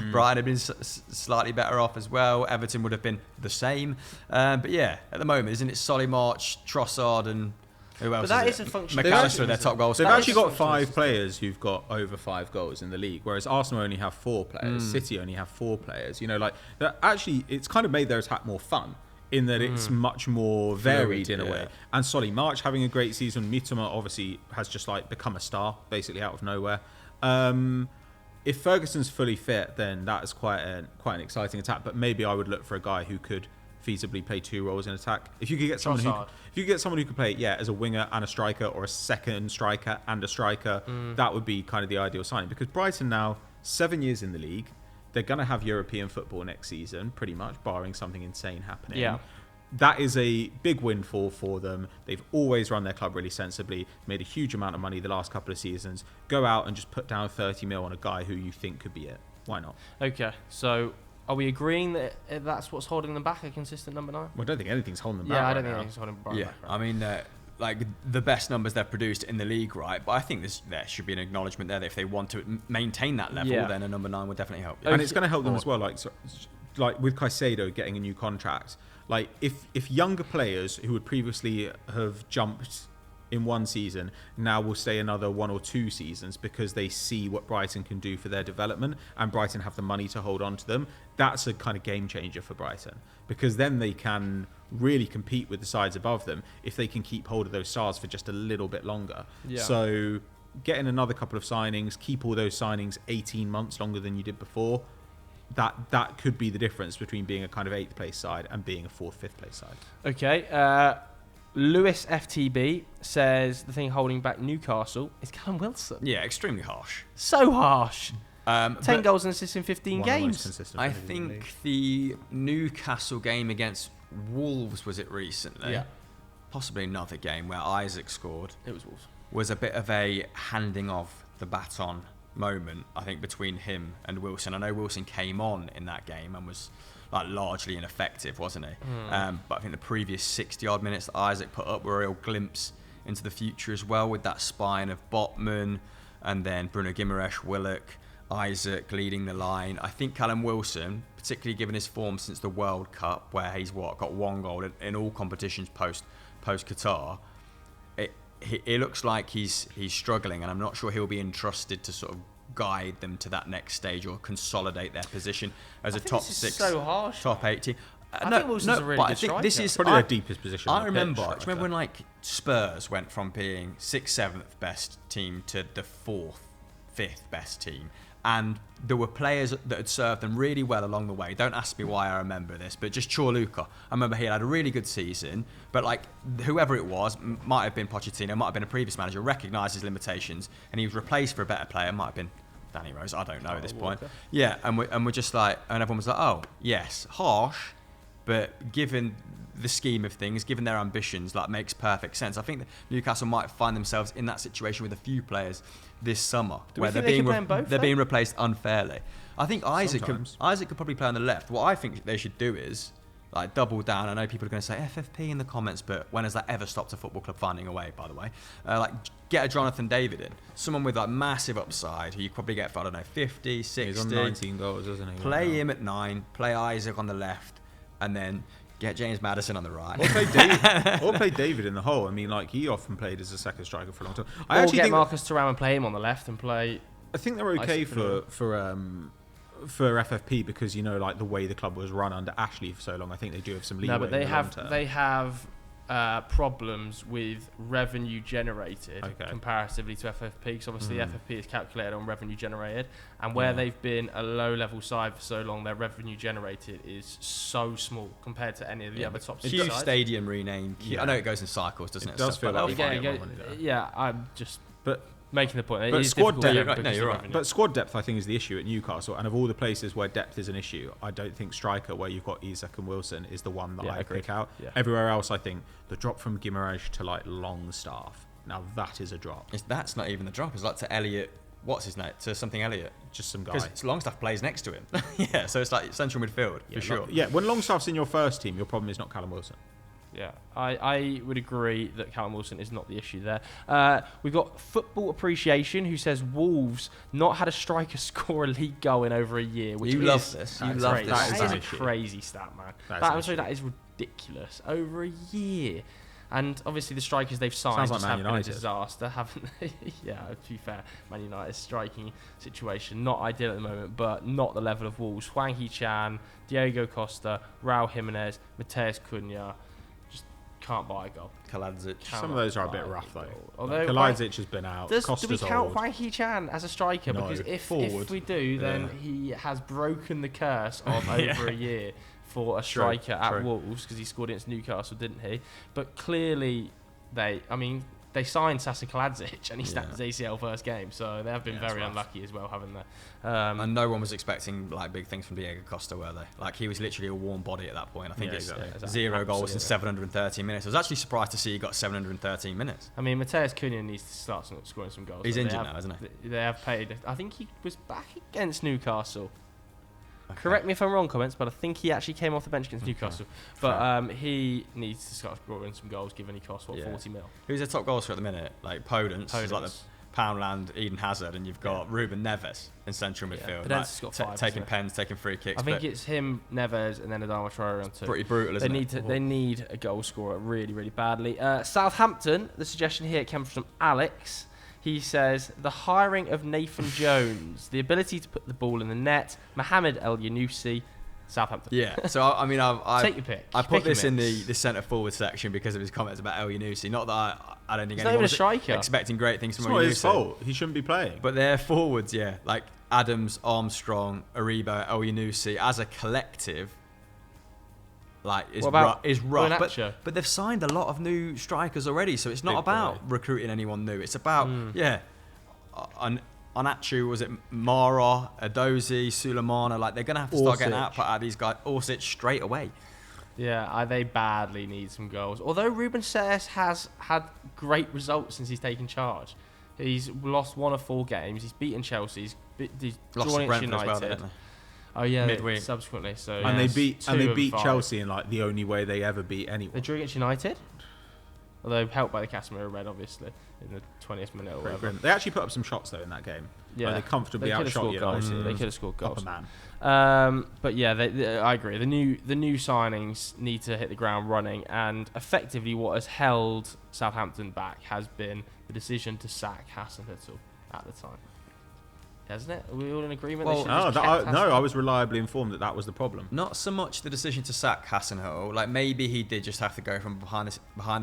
Brighton had been slightly better off as well. Everton would have been the same. But yeah, at the moment, isn't it Solly March, Trossard, and who else? But that is a function. McAllister, their top goals. They've actually got 5 players who've got over 5 goals in the league, whereas Arsenal only have 4 players. City only have 4 players. Actually, it's kind of made their attack more fun in that it's much more varied in a way. And Solly March having a great season. Mitoma obviously has just become a star basically out of nowhere. If Ferguson's fully fit, then that is quite an exciting attack. But maybe I would look for a guy who could feasibly play 2 roles in attack. If you could get someone who could play, as a winger and a striker, or a second striker and a striker, that would be kind of the ideal signing. Because Brighton now 7 years in the league, they're going to have European football next season, pretty much, barring something insane happening. Yeah. That is a big windfall for them. They've always run their club really sensibly, made a huge amount of money the last couple of seasons. Go out and just put down 30 mil on a guy who you think could be it. Why not? Okay, so are we agreeing that that's what's holding them back, a consistent number 9? Well, I don't think anything's holding them back. Yeah, I don't think anything's holding them back. Yeah, I mean, the best numbers they've produced in the league, right? But I think there should be an acknowledgement there that if they want to maintain that level, then a number 9 would definitely help. And it's going to help them as well, like with Caicedo getting a new contract. Like if younger players who would previously have jumped in one season now will stay another 1 or 2 seasons because they see what Brighton can do for their development, and Brighton have the money to hold on to them, that's a kind of game changer for Brighton, because then they can really compete with the sides above them if they can keep hold of those stars for just a little bit longer. So getting another couple of signings, keep all those signings 18 months longer than you did before, that could be the difference between being a kind of 8th place side and being a 4th, 5th place side. Okay, Lewis FTB says the thing holding back Newcastle is Callum Wilson. Yeah, extremely harsh. So harsh. 10 goals and assists in 15 games. I think the Newcastle game against Wolves, was it recently? Yeah. Possibly another game where Isaac scored. It was Wolves. Was a bit of a handing of the baton moment, I think, between him and Wilson. I know Wilson came on in that game and was largely ineffective, wasn't he? But I think the previous 60-odd minutes that Isaac put up were a real glimpse into the future as well, with that spine of Botman and then Bruno Guimaraes, Willock, Isaac leading the line. I think Callum Wilson, particularly given his form since the World Cup, where he's got 1 goal in all competitions post Qatar, it looks like he's struggling, and I'm not sure he'll be entrusted to sort of guide them to that next stage or consolidate their position as a top 6, so harsh. Top 8 team. I think Wilson's a really good striker. This is probably their deepest position. I remember when Spurs went from being 6th, 7th best team to the 4th, 5th best team, and there were players that had served them really well along the way. Don't ask me why I remember this, but just Chorluka. I remember he had a really good season, but whoever it was, might have been Pochettino, might have been a previous manager, recognised his limitations, and he was replaced for a better player. Might have been Danny Rose. I don't know at this point. Yeah, and we're just and everyone was like, oh yes, harsh, but given the scheme of things, given their ambitions, makes perfect sense. I think that Newcastle might find themselves in that situation with a few players this summer where they're being replaced unfairly. I think Isaac could probably play on the left. What I think they should do is double down. I know people are going to say FFP in the comments, but when has that ever stopped a football club finding a way, by the way? Get a Jonathan David in. Someone with massive upside who you probably get for, 50, 60. He's on 19 goals, isn't he? Play him at 9, play Isaac on the left, and then get James Maddison on the right. Or play David in the hole. I mean, he often played as a second striker for a long time. Or get Marcus Thuram and play him on the left and play... I think they're okay for FFP because, the way the club was run under Ashley for so long. I think they do have some leeway. No, but they have problems with revenue generated Okay. comparatively to FFP, because obviously FFP is calculated on revenue generated, and where they've been a low-level side for so long, their revenue generated is so small compared to any of the other top six Huge sides. stadium rename. Yeah. I know it goes in cycles, doesn't it? It does Stuff feel like like that. we find more money there. Yeah, I'm just But making the point. It but is squad difficult depth- to You're right. because No, of you're right. revenue. But squad depth, I think, is the issue at Newcastle. And of all the places where depth is an issue, I don't think striker, where you've got Isak and Wilson, is the one that Yeah, I agreed. pick out. Yeah. Everywhere else, I think the drop from Guimaraes to like Longstaff. Now that is a drop. That's not even the drop. It's like to Elliot. What's his name? To something Elliot. Just some guy. Because Longstaff plays next to him. Yeah, so it's like central midfield Yeah, for sure. Yeah, when Longstaff's in your first team, your problem is not Callum Wilson. Yeah, I would agree that Callum Wilson is not the issue there. We've got Football Appreciation, who says Wolves not had a striker score a league goal in over a year. Which You is love this. You crazy. love That this. is That is a an issue. crazy stat, man. That is I'm an sorry, issue. that is ridiculous. Over a year. And obviously the strikers they've signed Sounds like just Man have been a United. disaster, haven't they? Yeah, to be fair, Man United's striking situation, not ideal at the moment, but not the level of Wolves. Hwang Hee-chan, Diego Costa, Raul Jimenez, Mateus Cunha, just can't buy a goal. Kaladzic. Some of those are a bit Cannot rough, buy a though. goal. Although Kaladzic has been out. do we Costa's count old. Hwang Hee-chan as a striker? No, Because if forward. we do, then he has broken the curse of over a year for a striker at true. Wolves, because he scored against Newcastle, didn't he? But clearly, they signed Sasa Kaladzic and he snapped his ACL first game, so they have been Yeah, very it's rough. unlucky as well, haven't they? And no one was expecting like big things from Diego Costa, were they? Like he was literally a warm body at that point. I think Yeah, it's exactly. 0 goals in Absolutely. 713 minutes. I was actually surprised to see he got 713 minutes. I mean, Mateus Cunha needs to start scoring some goals. He's They injured have- now, isn't he? They have paid. I think he was back against Newcastle. Correct me if I'm wrong, comments, but I think he actually came off the bench against Newcastle. But he needs to start scoring some goals, given he costs, what, Yeah. 40 mil? Who's their top goal scorer at the minute? Like Podence, who's like the Podence. Poundland, Eden Hazard, and you've got Ruben Neves in central Yeah, midfield. Podence like, has got five, taking hasn't he? pens, taking free kicks. I think but it's him, Neves, and then Adama Traore on two. pretty brutal, isn't it? They need a goal scorer really, really badly. Southampton, the suggestion here came from Alex. He says, the hiring of Nathan Jones, the ability to put the ball in the net, Mohamed El Yunusi, Southampton. Yeah, so I mean, Take your pick. I put Pick a this in mix. the centre forward section because of his comments about El Yunusi. Not that I don't think He's not anyone even a was striker. expecting great things It's from not El his Yunusi. fault. He shouldn't be playing. But their forwards, yeah, like Adams, Armstrong, Aribo, El Yunusi, as a collective, like is What about rough. Iheanacho? But they've signed a lot of new strikers already, so it's not Big about boy. recruiting anyone new. It's about Onachu, was it Mara, Adozi, Sulemana? Like they're gonna have to start getting Orsic. output out of these guys. Orsic straight away. Yeah, they badly need some goals. Although Ruben Seres has had great results since he's taken charge. He's lost 1 of 4 games. He's beaten Chelsea. He's Lost drawn to against Brentford as United. well, didn't they? Oh yeah, Midweek. subsequently. So And they beat 2 5. Chelsea in like the only way they ever beat They anyone. drew against United, although helped by the Casemiro red, obviously, in the 20th minute or Pretty whatever. grim. They actually put up some shots though in that game. Yeah, Like, they comfortably could have outshot scored goals. United. They could have scored Proper goals. man. But yeah, I agree. The new signings need to hit the ground running, and effectively, what has held Southampton back has been the decision to sack Hasenhüttl at the time, hasn't it? Are we all in agreement? Well, They should have just kept No, I Hasenhüttl? was reliably informed that was the problem. Not so much the decision to sack Hasenhüttl. Like maybe he did just have to go from behind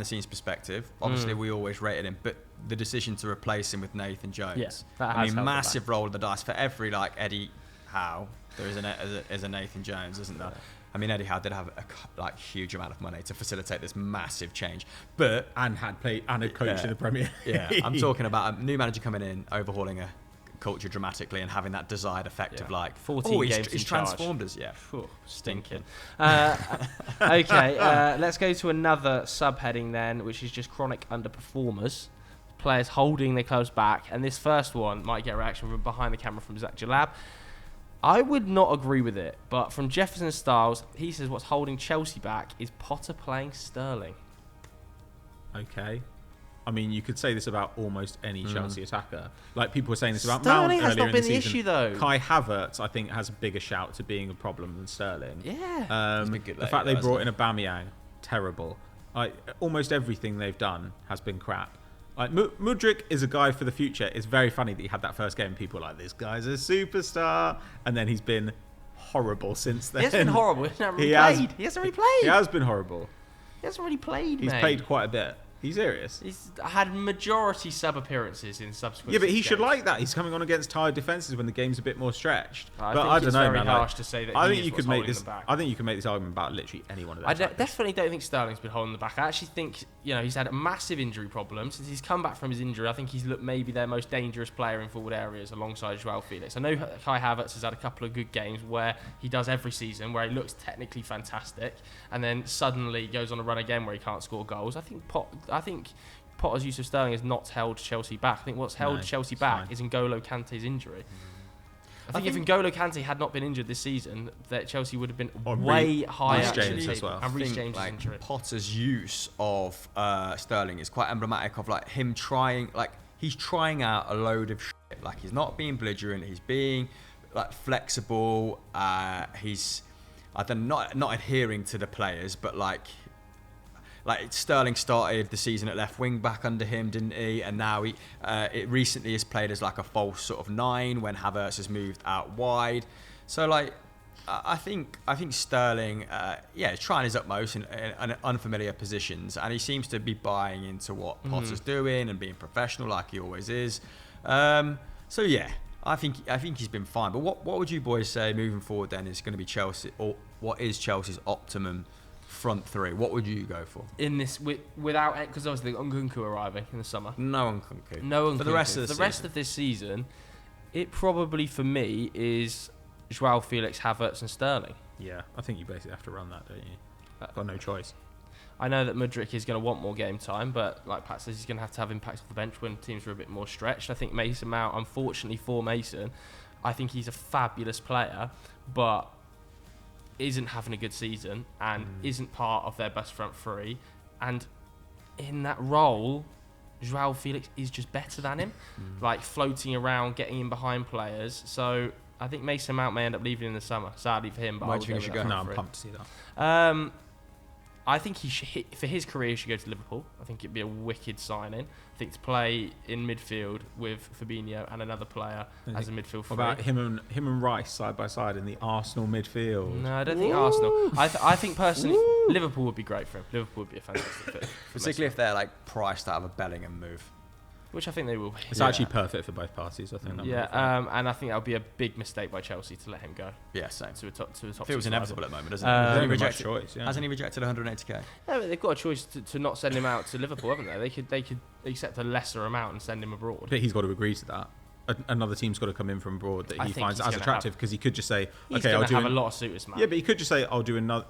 the scenes perspective. Obviously, we always rated him, but the decision to replace him with Nathan Jones. Yeah, that I has mean, held them massive roll of the dice for every like Eddie Howe. There is a Nathan Jones, isn't there? I mean, Eddie Howe did have a huge amount of money to facilitate this massive change, but And had played and had coached Yeah. in the Premier yeah, League. I'm talking about a new manager coming in, overhauling a culture dramatically, and having that desired effect of Yeah. like 14 he's games in transformed us. Yeah, Phew, stinking. Okay, let's go to another subheading then, which is just chronic underperformers. Players holding their clubs back, and this first one might get a reaction from behind the camera from Zach Jalab. I would not agree with it, but from Jefferson Styles, he says what's holding Chelsea back is Potter playing Sterling. Okay. I mean, you could say this about almost any Chelsea attacker. Like people were saying this about Sterling Mount has earlier not in been the the season. issue, though. Kai Havertz, I think, has a bigger shout to being a problem than Sterling. Yeah. He's been good The lately, fact they though, brought in hasn't Aubameyang, terrible. Almost everything they've done has been crap. Like Mudryk is a guy for the future. It's very funny that he had that first game. People were like, this guy's a superstar, and then he's been horrible since then. He has been horrible. He hasn't He replayed. has- He hasn't replayed. He has been horrible. He hasn't really played, He's mate. played quite a bit. He's serious. He's had majority sub appearances in subsequent. Yeah, but he games. should like that. He's coming on against tired defenses when the game's a bit more stretched. I But think I it's don't know, very man. harsh to say that I he think is you what's could make holding this. them back. I think you can make this argument about literally any one of them. Definitely don't think Sterling's been holding the back. I actually think he's had a massive injury problem since he's come back from his injury. I think he's looked maybe their most dangerous player in forward areas alongside Joao Felix. I know Kai Havertz has had a couple of good games where he does every season where he looks technically fantastic, and then suddenly goes on a run again where he can't score goals. I think Potter's use of Sterling has not held Chelsea back. I think what's held Chelsea back is N'Golo Kante's injury. I think if N'Golo Kante had not been injured this season, that Chelsea would have been way higher. Reece James as well. And Reece James' injury. Potter's use of Sterling is quite emblematic of like him trying, like he's trying out a load of shit. Like he's not being belligerent. He's being like flexible. He's not adhering to the players, but like Sterling started the season at left wing back under him, didn't he? And now it recently has played as like a false sort of 9 when Havertz has moved out wide. So like I think Sterling, is trying his utmost in unfamiliar positions, and he seems to be buying into what Potter's doing and being professional like he always is. So yeah, I think he's been fine. But what would you boys say moving forward then is going to be Chelsea, or what is Chelsea's optimum front three? What would you go for in this without, because obviously Nkunku arriving in the summer? No Nkunku. No Nkunku. For the rest of the rest of this season, it probably for me is Joao Felix, Havertz, and Sterling. Yeah, I think you basically have to run that, don't you? Got no choice. I know that Mudryk is going to want more game time, but like Pat says, he's going to have impact off the bench when teams are a bit more stretched. I think Mason Mount, unfortunately for Mason, I think he's a fabulous player, but isn't having a good season and isn't part of their best front three. And in that role, Joao Felix is just better than him, like floating around, getting in behind players. So I think Mason Mount may end up leaving in the summer, sadly for him. But where do you think he should go? No, I'm pumped to see that. I think he should, for his career, he should go to Liverpool. I think it'd be a wicked signing. I think to play in midfield with Fabinho and another player as a midfield What three. about him and Rice side by side in the Arsenal midfield? No, I don't think Arsenal. I think personally, Liverpool would be great for him. Liverpool would be a fantastic fit. Particularly if they're like priced out of a Bellingham move. Which I think they will be. It's actually perfect for both parties, I think. And I think that would be a big mistake by Chelsea to let him go. Yeah, same. To the top Feels inevitable at the moment, doesn't Hasn't it? Hasn't he rejected 180k? Yeah, but they've got a choice to not send him out to Liverpool, haven't they? They could accept a lesser amount and send him abroad. But he's got to agree to that. Another team's got to come in from abroad that he finds as attractive, because he could just say, "Okay, I'll do." Have a lot of suitors, man. Yeah, but he could just say, "I'll do another."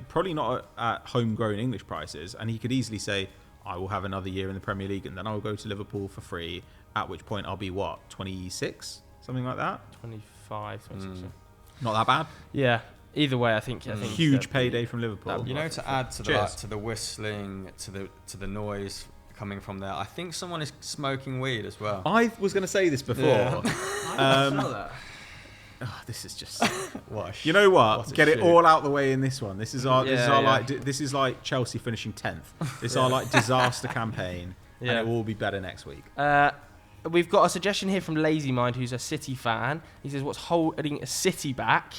Probably not at homegrown English prices, and he could easily say, "I will have another year in the Premier League, and then I'll go to Liverpool for free." At which point I'll be 26, something like that. 25, 26. Not that bad. Yeah. Either way, I think huge payday from Liverpool. You know, to add to the whistling, to the noise coming from there, I think someone is smoking weed as well. I was going to say this before. Yeah. This is just. You know what? Get it all out the way in this one. This is our. This is like Chelsea finishing 10th. This is our like disaster campaign, and it will be better next week. We've got a suggestion here from Lazy Mind, who's a City fan. He says, "What's holding a City back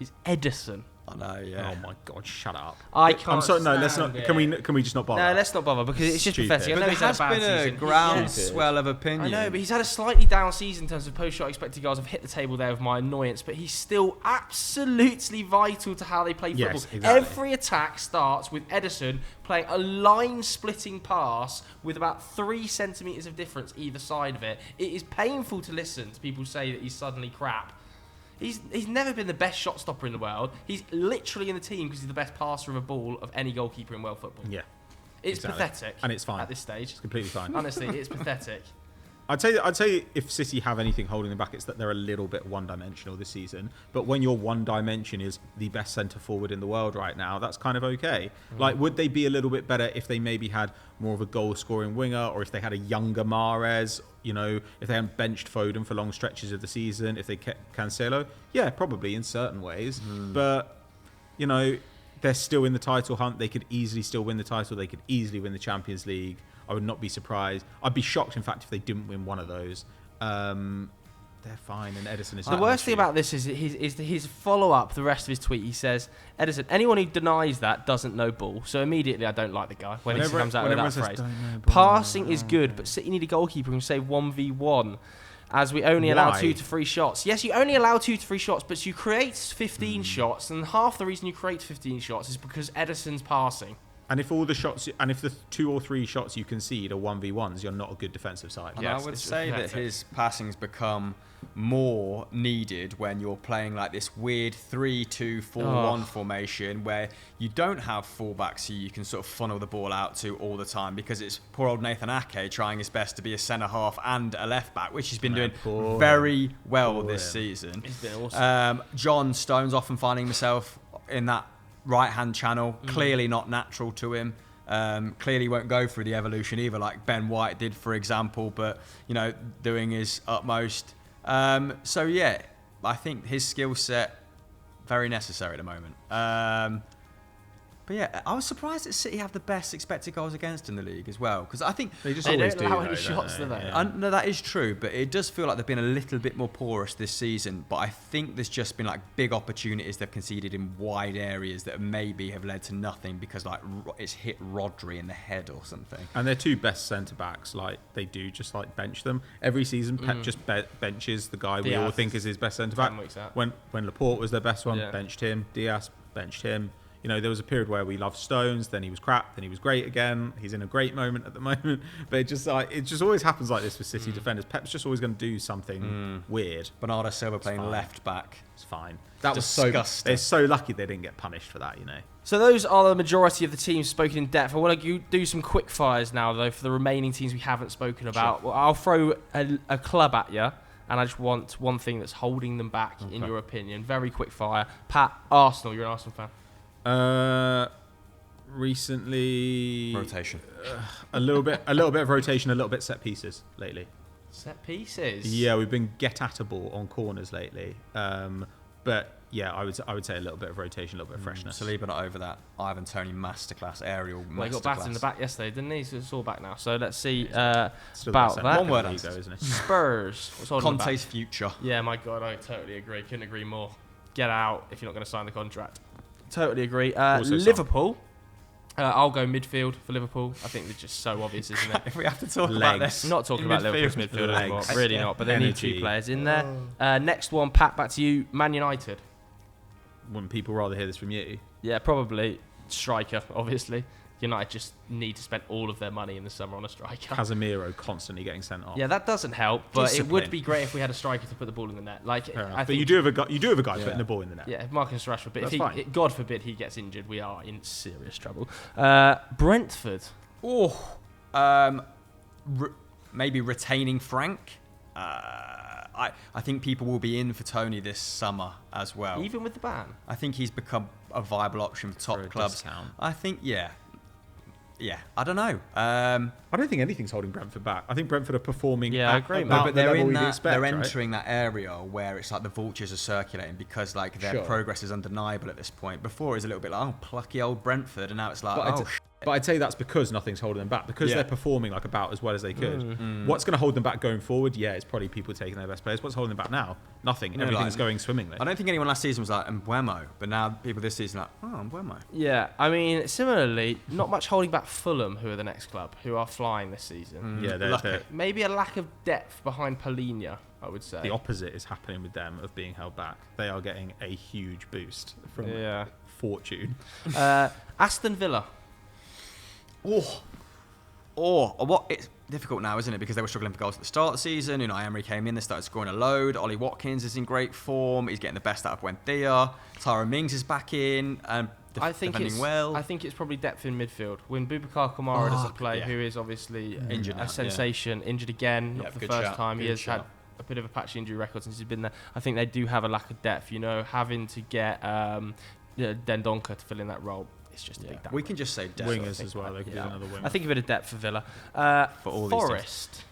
is Edison." I know, yeah. Oh my God! Shut up. I can't. I'm sorry. No, let's not. It. Can we just not bother? No, let's not bother because it's just Stupid. pathetic. I know But he's there had has a bad been a season. groundswell of opinion. I know, but he's had a slightly down season in terms of post-shot expected goals. I've hit the table there with my annoyance, but he's still absolutely vital to how they play football. Yes, exactly. Every attack starts with Edison playing a line-splitting pass with about 3 centimetres of difference either side of it. It is painful to listen to people say that he's suddenly crap. He's never been the best shot stopper in the world. He's literally in the team because he's the best passer of a ball of any goalkeeper in world football. Yeah. It's pathetic. And it's fine. At this stage. It's completely fine. Honestly, it's pathetic. I'd say if City have anything holding them back, it's that they're a little bit one-dimensional this season. But when your one dimension is the best centre forward in the world right now, that's kind of okay. Like, would they be a little bit better if they maybe had more of a goal-scoring winger, or if they had a younger Mahrez? You know, if they hadn't benched Foden for long stretches of the season, if they kept Cancelo, yeah, probably in certain ways. But you know, they're still in the title hunt. They could easily still win the title. They could easily win the Champions League. I would not be surprised. I'd be shocked, in fact, if they didn't win one of those. they're fine, and Edison is The worst thing about this is his follow-up, the rest of his tweet. He says, Edison, anyone who denies that doesn't know ball. So immediately I don't like the guy when he comes out with that phrase. Passing is good, but City need a goalkeeper who can save 1v1, as we only allow 2 to 3 shots. Yes, you only allow 2 to 3 shots, but you create 15 shots, and half the reason you create 15 shots is because Edison's passing. And if all the shots, and if the 2 or 3 shots you concede are 1v1s, you're not a good defensive side. And I would say that his passing's become more needed when you're playing like this weird 3-2-4-1 formation where you don't have fullbacks who you can sort of funnel the ball out to all the time, because it's poor old Nathan Ake trying his best to be a centre half and a left back, which he's been doing very well this season. He's been awesome. John Stone's often finding himself in that right-hand channel, clearly not natural to him. Clearly won't go through the evolution either, like Ben White did, for example, but, you know, doing his utmost. So, yeah, I think his skill set, very necessary at the moment. But, yeah, I was surprised that City have the best expected goals against in the league as well, because I think they just they always don't allow do, any shots, do they? Yeah. No, that is true, but it does feel like they've been a little bit more porous this season. But I think there's just been like big opportunities they've conceded in wide areas that maybe have led to nothing because like it's hit Rodri in the head or something. And their 2 best centre backs, like they do just like bench them every season. Pep just benches the guy we all think is his best centre back. When Laporte was their best one, benched him. Diaz benched him. You know, there was a period where we loved Stones, then he was crap, then he was great again. He's in a great moment at the moment, but it just always happens like this with City defenders. Pep's just always going to do something weird. Bernardo Silva playing left back. It's fine. That was disgusting. They're so lucky they didn't get punished for that, you know. So those are the majority of the teams spoken in depth. I want to do some quick fires now, though, for the remaining teams we haven't spoken about. Well, I'll throw a club at you, and I just want one thing that's holding them back, in your opinion. Very quick fire. Pat, Arsenal. You're an Arsenal fan. Recently Rotation. a little bit of rotation, a little bit set pieces lately. Set pieces. Yeah, we've been get-at-able on corners lately. But yeah, I would say a little bit of rotation, a little bit of freshness. Saliba not over that. Ivan Toney masterclass, aerial masterclass. Well, he got battered in the back yesterday, didn't he? So it's all back now. So let's see about that. One word answer, isn't it? Spurs. What's holding them back? Conte's future. Yeah, my God, I totally agree. Couldn't agree more. Get out if you're not going to sign the contract. Totally agree. Liverpool. I'll go midfield for Liverpool. I think they're just so obvious, isn't it? If we have to talk about this. I'm not talking about Liverpool's midfield anymore. Really not. But they need 2 players in there. Next one, Pat, back to you. Man United. Wouldn't people rather hear this from you? Yeah, probably. Striker, obviously. United just need to spend all of their money in the summer on a striker. Casemiro constantly getting sent off. Yeah, that doesn't help. But it would be great if we had a striker to put the ball in the net. Like, but you do have a guy putting the ball in the net. Yeah, Marcus Rashford. But if God forbid he gets injured, we are in serious trouble. Brentford. Maybe retaining Frank. I think people will be in for Tony this summer as well. Even with the ban? I think he's become a viable option for top clubs. Discount. I think, yeah, I don't know. I don't think anything's holding Brentford back. I think Brentford are performing. Yeah, I agree. But they're in that. Expect, they're entering that area where it's like the vultures are circulating because like their progress is undeniable at this point. Before it was a little bit like, oh, plucky old Brentford, and now it's like, But I'd say that's because nothing's holding them back. Because they're performing like about as well as they could. What's going to hold them back going forward? Yeah, it's probably people taking their best players. What's holding them back now? Nothing. Everything's going swimmingly. I don't think anyone last season was like Mbeumo, but now people this season are like, oh, Mbeumo. Yeah, I mean, similarly, not much holding back Fulham, who are the next club, who are flying this season. Yeah, they're maybe a lack of depth behind Palhinha, I would say. The opposite is happening with them of being held back. They are getting a huge boost from fortune. Aston Villa. What it's difficult now, isn't it? Because they were struggling for goals at the start of the season. You know, Emery came in, they started scoring a load. Ollie Watkins is in great form. He's getting the best out of Buendia. Tyrone Mings is back in and defending well. I think it's probably depth in midfield. When Boubacar Kamara doesn't play, who is obviously injured a sensation, injured again, not for the first time. He has had a bit of a patchy injury record since he's been there. I think they do have a lack of depth. You know, having to get Dendoncker to fill in that role. It's just a big downgrade. We can just say depth. Wingers as well. They could do another winger. I think a bit of depth for Villa. For all Forest.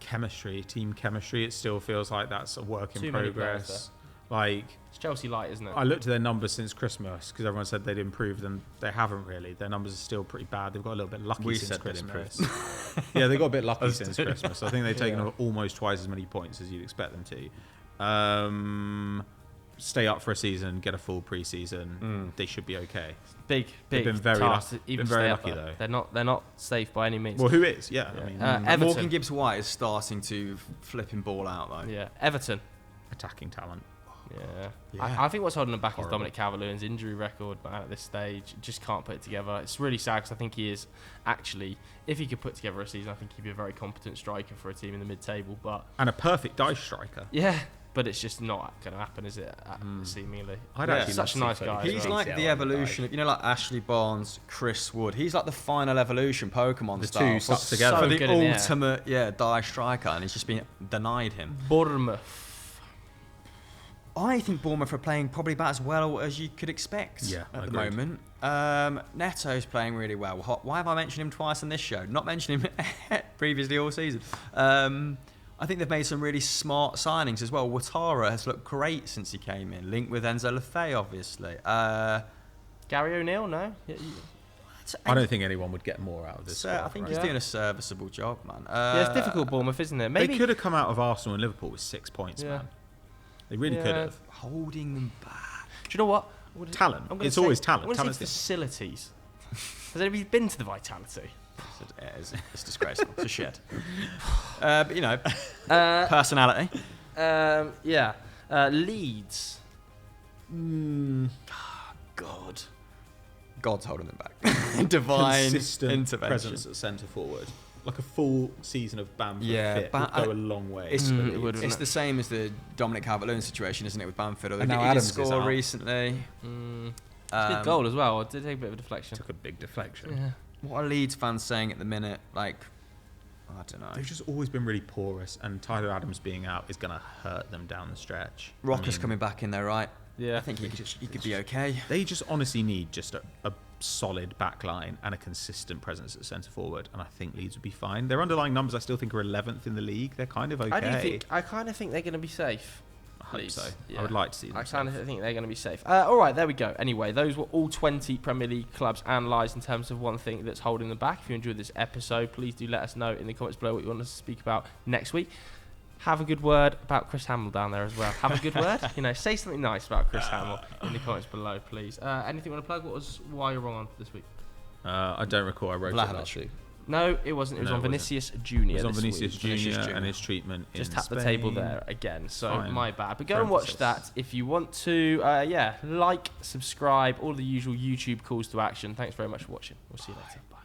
Chemistry, team chemistry. It still feels like that's a work in progress. Like, It's Chelsea light, isn't it? I looked at their numbers since Christmas because everyone said they'd improved, and they haven't really. Their numbers are still pretty bad. They've got a little bit lucky since Christmas. Yeah, they got a bit lucky since Christmas. I think they've taken almost twice as many points as you'd expect them to. Stay up for a season, get a full pre-season. They should be okay. Big. They've been very task lucky. to even Been very stay up lucky there. though. They're not safe by any means. Well, who is? Yeah, I mean, Everton. Morgan Gibbs-White is starting to flipping ball out though. Yeah, Everton. attacking talent. Yeah. I think what's holding him back is Dominic Calvert-Lewin's injury record, man, at this stage. Just can't put it together. It's really sad because I think he is actually, if he could put together a season, I think he'd be a very competent striker for a team in the mid-table. And a perfect dice striker. Yeah, but it's just not going to happen, is it? Seemingly. I'd actually such a nice guy. He's like the evolution of, like Ashley Barnes, Chris Wood. He's like the final evolution Pokemon style. The two stuck together. For So the good in the air. ultimate, dice striker, and he's just been denied him. Bournemouth. I think Bournemouth are playing probably about as well as you could expect at the moment. Neto's playing really well. Why have I mentioned him twice on this show? Not mentioned him previously all season. I think they've made some really smart signings as well. Ouattara has looked great since he came in, linked with Enzo Lefebvre, obviously. Gary O'Neill, no? I don't think anyone would get more out of this. So I think he's doing a serviceable job, man. It's difficult, Bournemouth, isn't it? Maybe they could have come out of Arsenal and Liverpool with 6 points, man. They really could have. Holding them back. Do you know what? Talent. It's always talent. I'm going to say facilities. Has anybody been to the Vitality? It's disgraceful. It's a shit. But personality. Leeds. God. God's holding them back. Divine consistent intervention. presence at centre forward. Like a full season of Bamford fit would go a long way. It's the same as the Dominic Calvert-Lewin situation, isn't it, with Bamford? And now he did Adams score is out. recently. Good goal as well. It did take a bit of a deflection. Took a big deflection. Yeah. What are Leeds fans saying at the minute? Like, I don't know. They've just always been really porous, and Tyler Adams being out is going to hurt them down the stretch. Rocker's coming back in there, right? Yeah. I think he could be okay. They just honestly need just a solid back line and a consistent presence at centre forward, and I think Leeds would be fine. Their underlying numbers I still think are 11th in the league. They're kind of okay. I kind of think they're going to be safe. I hope Leeds. so. Yeah. I would like to see them. I kind of think they're going to be safe. All right, there we go. Anyway, those were all 20 Premier League clubs analysed in terms of one thing that's holding them back. If you enjoyed this episode, please do let us know in the comments below what you want us to speak about next week. Have a good word about Chris Hamill down there as well. Have a good word. Say something nice about Chris Hamill in the comments below, please. Anything you want to plug? What was why you're wrong on this week? I don't recall. I wrote it last week. No, it wasn't. It was on Vinicius Jr. It was on Vinicius Jr. and his treatment Just in tap Spain. the table there again. So Fine. my bad. But go and watch that if you want to. Like, subscribe, all the usual YouTube calls to action. Thanks very much for watching. We'll see you later. Bye.